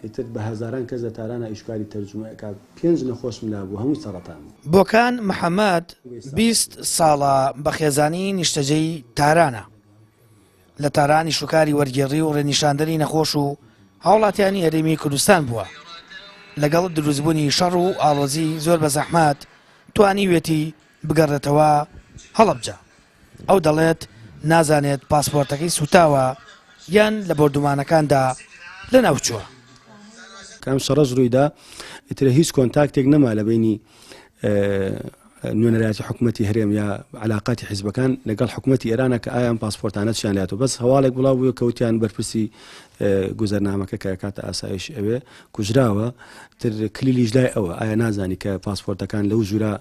ئیتر بە هەزاران کەس لە تارانە ئیشکاری تەرجمەکە 5 نەخۆش ملا بوو هەمووی سەرەتان بوو. بۆکان محەممەد 20 ساڵە بە خێزانی نیشتەجەی تارانە لە تارانی شوکاری وەرگێڕی و ڕێنیشاندنی نەخۆش و هاوڵاتیانی هەرێمی کوردستان بووە. لەگەڵ دروستبوونی شەڕ و ئاڵۆزی زۆر بە زەحمات توانیوێتی بگەڕێتەوە هەڵەبجە. ئەو دەڵێت نازانێت پاسپۆرتەکەی سوتاوە یان لە بردومانەکاندا لە ناوچووە. کام شەڕەش ڕوویدا ئیتر هیچ کۆنتاکتێک نەما لە بینی نوێنەرایەتی حکوومەتی هەرێم یا علاقاتی حیزبەکان لەگەڵ حکوومەتی ئێرانە کە ئایان پاسپۆرتانە چیان لاتەوە بەس هەواڵێک بڵاو بووە کەوتیان بەرپرسی گوزەرنامەکە کە کاتە ئاسایش ئەوێ کوژراوە تر کلیلیش لای ئەوە ئایا نازانی کە پاسپۆرتەکان لەو ژوورە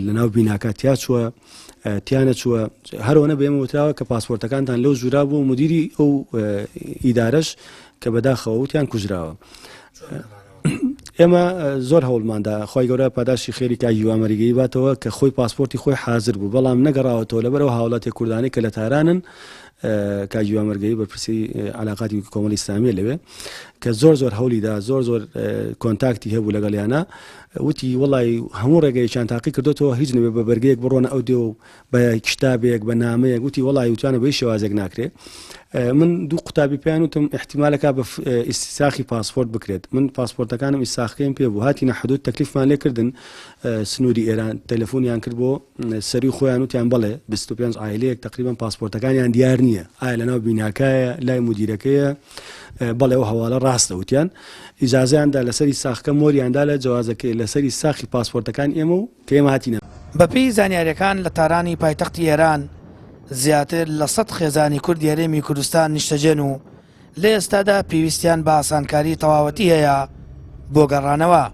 لەناو بیناکە تیا چووە تیانە چووە هەروەنە بێمە وتراوە کە پاسپۆرتەکانتان لەو ژوورا بوو مدیری ئەو ئیدارەش کە بەداخەوە وتیان کوژراوە. ئێمە زۆر هەوڵماندا خۆی گەورە پاداشی خێری کاگیوامەریگەی باتەوە کە خۆی پاسپۆرتی خۆی حاضر بوو بەڵام نەگەڕاوەتەوە لەبەرەوە هاوڵاتی کوردانی کە لە تارانن کاگیوامەرگەی بەرپرسی علاقاتی کۆمەڵی ئیسلامیە لەوێ کە زۆر هەولیدا زۆر کۆنتاکتی هەبوو لەگەڵیانە وتی وڵی هەموو ڕێگەیەکیان تاقی کردوتەوە هیچ نەبێ بە بەرگەیەک بڕۆنە ئەو دێ و بە کتابێک بە نامەیەک وتی وڵی وتوانە بەی شێوازێک ناکرێت. من دوو قوتابی پێیان وتم احتیمالەکە بە ئیساخی پاسپۆرت بکرێت. من پاسپۆرتەکانم ئیساخەکەیم پێ بوو هاتینە حدود تەکلیفمان لێکردن سنووری ئێران تەلەفۆنیان کرد بۆ سەری خۆیان وتیان بڵێ 25 ئایلەیەک تقریبان پاسپۆرتەکانیان دیار نییە ئایا لەناو بیناکایە لای مدیرەکەیە بەڵێ ئەو هەواڵە ڕاستە وتیان ئیجازەیاندا لەسەری ساخەکە مۆریاندا لە جوازەکەی لەسەری ساخی پاسپۆرتەکان ئێمە و کە ئێمە هاتینە. بەپێی زانیاریەکان لە تارانی پایتەختی ئێران زیاتر لە 100 خێزانی کوردی هەرێمی کوردستان نیشتەجێن و لە ئێستادا پێویستیان بە ئاسانکاری تەواوەتی هەیە بۆ گەڕانەوە.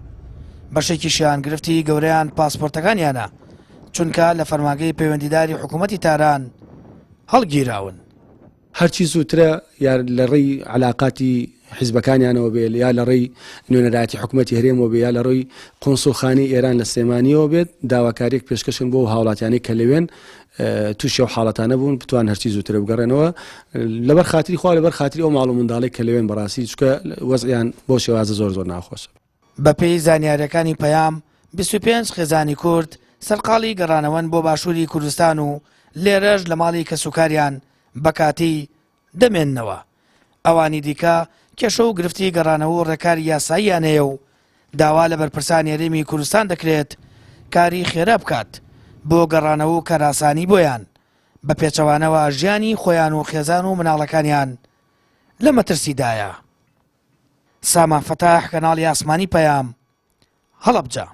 بەشێکیشیان گرفتی گەورەیان پاسپۆرتەکانیانە چونکە لە فەرمانگەی پەیوەندیداری حکوومەتی تاران هەڵگیراون. هەرچی زووترە یا لە ڕێی علاقاتی حیزبەکانیانەوە بێت یا لە ڕێی نوێنەرایەتی حکوومەتی هەرێمەوە بێ یا لە ڕێی قۆنسڵخانەی ئێران لە سلێمانیەوە بێت داواکاریەک پێشکەشن بۆ هاوڵاتیانی کە لەوێن تووشی ئەو حاڵەتانە بوون بتوان هەرچی زووترە بگەڕێنەوە لەبەر خاتری خوا لەبەر خاتری ئەو ماڵ و منداڵێک کە لەوێن بەڕاستی چکە وەزعیان بۆ شێوازە زۆر ناخۆشە. بەپێی زانیاریەکانی پەیام 25 خێزانی کورد سەرقاڵی گەڕانەوەن بۆ باشووری کوردستان و لێرەش لە ماڵی کەسوکاریان بەکاتی دەمێننەوە. ئەوانی دیکە کێشە و گرفتی گەڕانەوە و ڕێکاری یاساییان هەیە و داوا لە بەرپرسانی هەرێمی کوردستان دەکرێت کاری خێرا بکات بۆ گەڕانەوە و کەراسانی بۆیان بە پێچەوانەوە ژیانی خۆیان و خێزان و مناڵەکانیان لە مەترسیدایە. سامان فەتاح کەناڵی ئاسمانی پەیام هەڵەبجە.